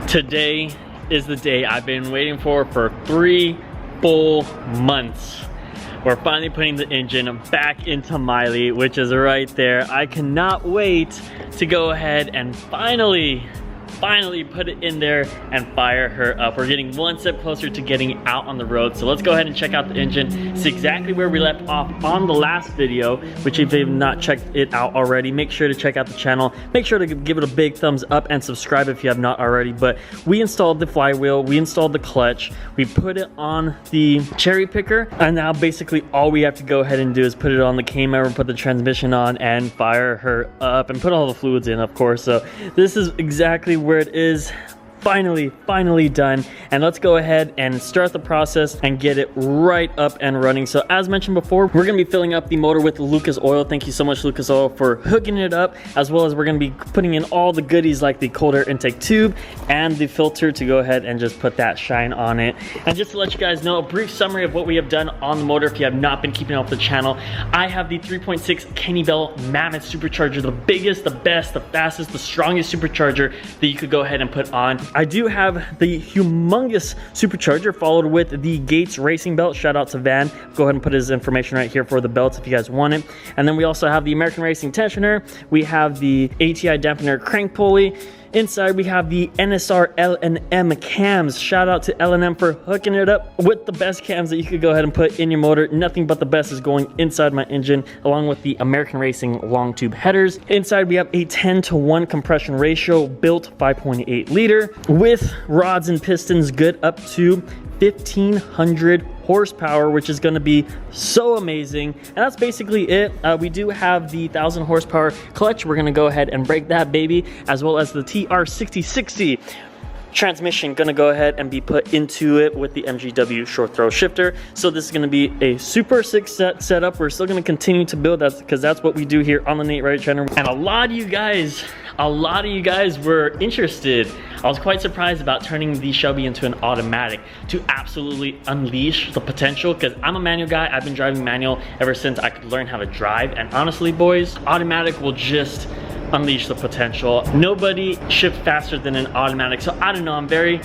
Today is the day I've been waiting for 3 full months. We're finally putting the engine back into Miley, which is right there. I cannot wait to go ahead and finally put it in there and fire her up. We're getting one step closer to getting out on the road. So let's go ahead and check out the engine. See exactly where we left off on the last video, which if you've not checked it out already, make sure to check out the channel. Make sure to give it a big thumbs up and subscribe if you have not already. But we installed the flywheel, we installed the clutch, we put it on the cherry picker, and now basically all we have to go ahead and do is put it on the K member, put the transmission on, and fire her up, and put all the fluids in, of course. So this is exactly where it is. Finally done, and let's go ahead and start the process and get it right up and running. So as mentioned before, we're going to be filling up the motor with Lucas Oil. Thank you so much, Lucas Oil, for hooking it up, as well as we're going to be putting in all the goodies like the cold air intake tube and the filter to go ahead and just put that shine on it. And just to let you guys know, a brief summary of what we have done on the motor if you have not been keeping up with the channel. I have the 3.6 Kenne Mammoth Supercharger, the biggest, the best, the fastest, the strongest supercharger that you could go ahead and put on. I do have the humongous supercharger followed with the Gates racing belt. Shout out to Van. Go ahead and put his information right here for the belts if you guys want it. And then we also have the American Racing tensioner. We have the ATI dampener crank pulley. Inside we have the NSR L&M Cams. Shout out to L&M for hooking it up with the best cams that you could go ahead and put in your motor. Nothing but the best is going inside my engine, along with the American Racing long tube headers. Inside we have a 10:1 compression ratio, built 5.8 liter with rods and pistons good up to 1500 horsepower, which is going to be so amazing. And that's basically it. We do have the 1000 horsepower clutch. We're going to go ahead and break that baby, as well as the TR6060 transmission going to go ahead and be put into it with the MGW short throw shifter. So this is going to be a super sick setup. We're still going to continue to build that because that's what we do here on the Nate Wright channel. And a lot of you guys were interested. I was quite surprised about turning the Shelby into an automatic to absolutely unleash the potential, because I'm a manual guy. I've been driving manual ever since I could learn how to drive, and honestly boys, automatic will just unleash the potential. Nobody shipped faster than an automatic, so I don't know, I'm very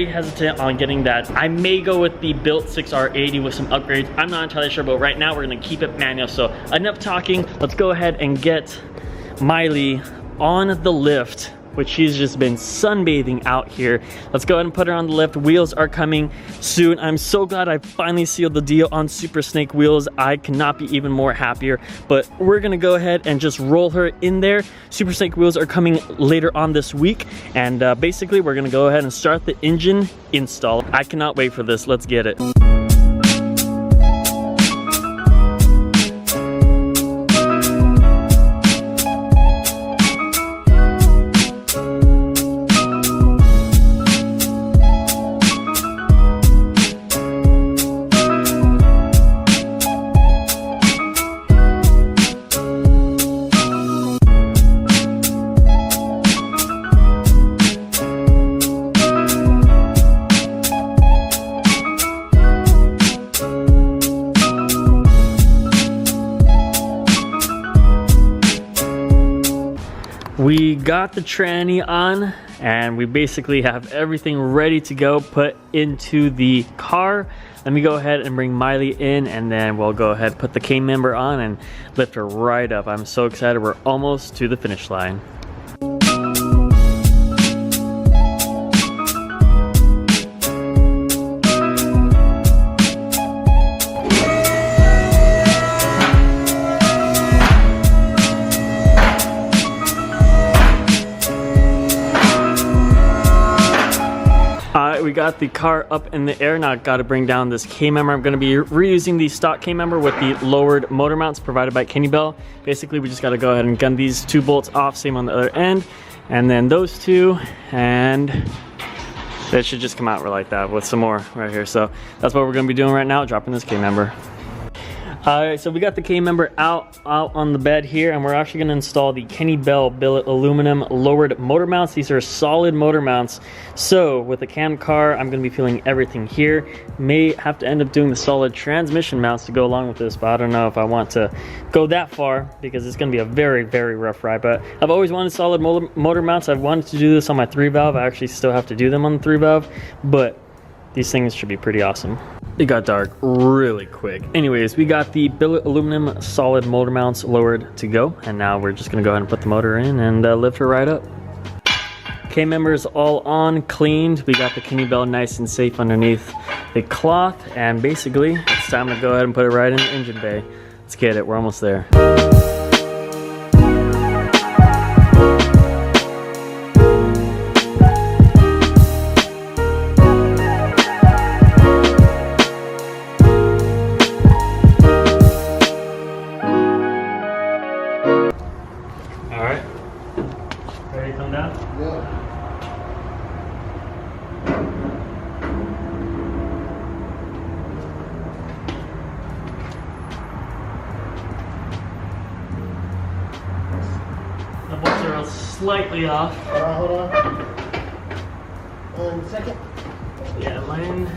hesitant on getting that. I may go with the built 6R80 with some upgrades. I'm not entirely sure, but right now we're gonna keep it manual. So enough talking, let's go ahead and get Miley on the lift, which she's just been sunbathing out here. Let's go ahead and put her on the lift. Wheels are coming soon. I'm so glad I finally sealed the deal on Super Snake wheels. I cannot be even more happier, but we're gonna go ahead and just roll her in there. Super Snake wheels are coming later on this week, and basically we're gonna go ahead and start the engine install. I cannot wait for this. Let's get it. We got the tranny on, and we basically have everything ready to go put into the car. Let me go ahead and bring Miley in, and then we'll go ahead, put the K member on, and lift her right up. I'm so excited. We're almost to the finish line. We got the car up in the air. Now I've got to bring down this K member. I'm going to be reusing the stock K member with the lowered motor mounts provided by Kenne. Basically, we just got to go ahead and gun these 2 bolts off, same on the other end, and then those 2, and that should just come out like that with some more right here. So that's what we're going to be doing right now, dropping this K member. Alright, so we got the K member out on the bed here, and we're actually going to install the Kenne billet aluminum lowered motor mounts. These are solid motor mounts. So with a cam car, I'm going to be feeling everything here. May have to end up doing the solid transmission mounts to go along with this, but I don't know if I want to go that far because it's going to be a very, very rough ride. But I've always wanted solid motor mounts. I've wanted to do this on my 3-valve. I actually still have to do them on the 3-valve, but these things should be pretty awesome. It got dark really quick. Anyways, we got the billet aluminum solid motor mounts lowered to go, and now we're just gonna go ahead and put the motor in and lift her right up. K members all on, cleaned. We got the Kenne belt nice and safe underneath the cloth, and basically it's time to go ahead and put it right in the engine bay. Let's get it, we're almost there. Slightly off. Hold on. 1 second. Yeah, mine.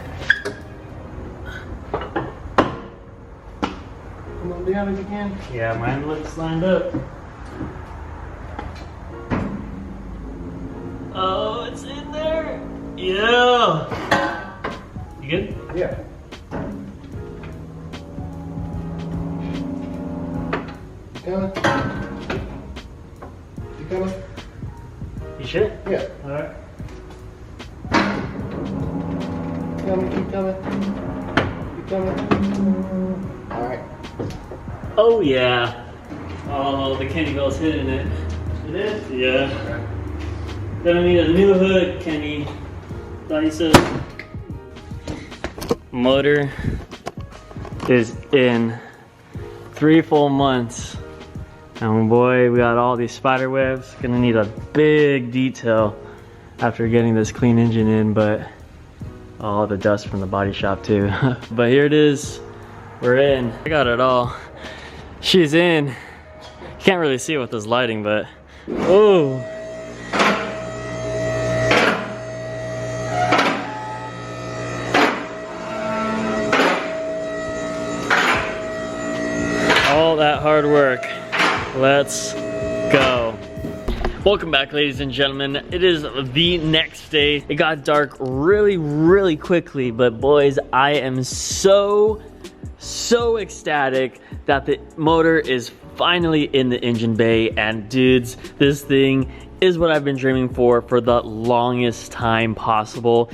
Come on down if you can. Yeah, mine looks lined up. Oh, it's in there. Yeah. You good? Yeah. Coming. You coming? You sure? Yeah. Alright. Coming, keep coming. Keep coming. Alright. Oh yeah. Oh, the Kenne belt's hitting it. It is? Yeah. Okay. Gonna need a new hood, Kenne. Thought you said. Motor is in 3 full months. And boy, we got all these spider webs. Gonna need a big detail after getting this clean engine in, but all the dust from the body shop too. But here it is, we're in. I got it all. She's in. You can't really see it with this lighting, but oh. All that hard work. Let's go. Welcome back, ladies and gentlemen. It is the next day. It got dark really, really quickly, but boys, I am so ecstatic that the motor is finally in the engine bay. And dudes, this thing is what I've been dreaming for the longest time possible.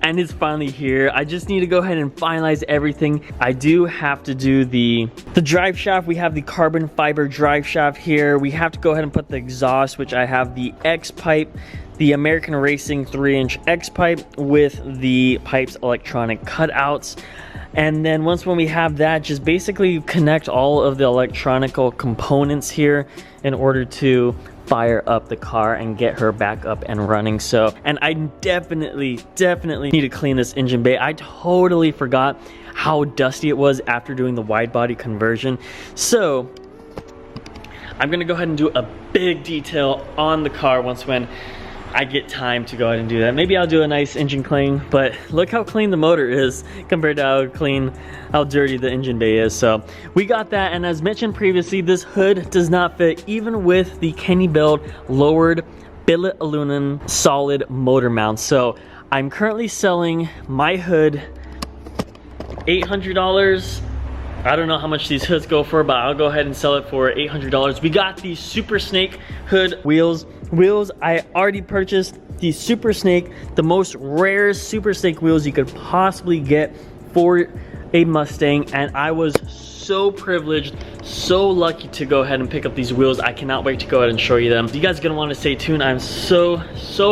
And it's finally here. I just need to go ahead and finalize everything. I do have to do the drive shaft. We have the carbon fiber drive shaft here. We have to go ahead and put the exhaust, which I have the X pipe, the American Racing 3-inch X pipe with the Pypes electronic cutouts. And then when we have that, just basically connect all of the electronical components here in order to fire up the car and get her back up and running. So, and I definitely need to clean this engine bay. I totally forgot how dusty it was after doing the wide body conversion. So I'm gonna go ahead and do a big detail on the car when I get time to go ahead and do that. Maybe I'll do a nice engine clean, but look how clean the motor is compared to how dirty the engine bay is. So we got that, and as mentioned previously, this hood does not fit even with the Kenne belt lowered billet aluminum solid motor mount. So I'm currently selling my hood $800. I don't know how much these hoods go for, but I'll go ahead and sell it for $800. We got the Super Snake hood wheels. I already purchased the Super Snake, the most rare Super Snake wheels you could possibly get for a Mustang, and I was so privileged, so lucky to go ahead and pick up these wheels. I cannot wait to go ahead and show you them. You guys are gonna want to stay tuned. I'm so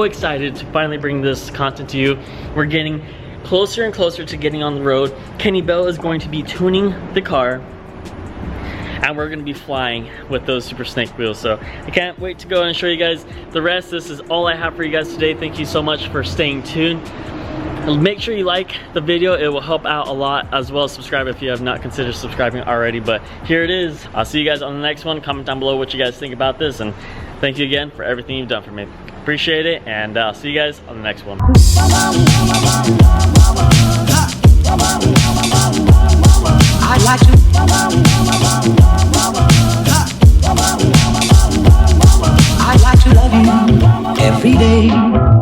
excited to finally bring this content to you. We're getting closer and closer to getting on the road. Kenne Bell is going to be tuning the car, and we're gonna be flying with those Super Snake wheels. So I can't wait to go ahead and show you guys the rest. This is all I have for you guys today. Thank you so much for staying tuned. Make sure you like the video. It will help out a lot, as well as subscribe if you have not considered subscribing already. But here it is. I'll see you guys on the next one. Comment down below what you guys think about this, and thank you again for everything you've done for me. Appreciate it, and I'll see you guys on the next one. I'd like to. I'd like to love you every day.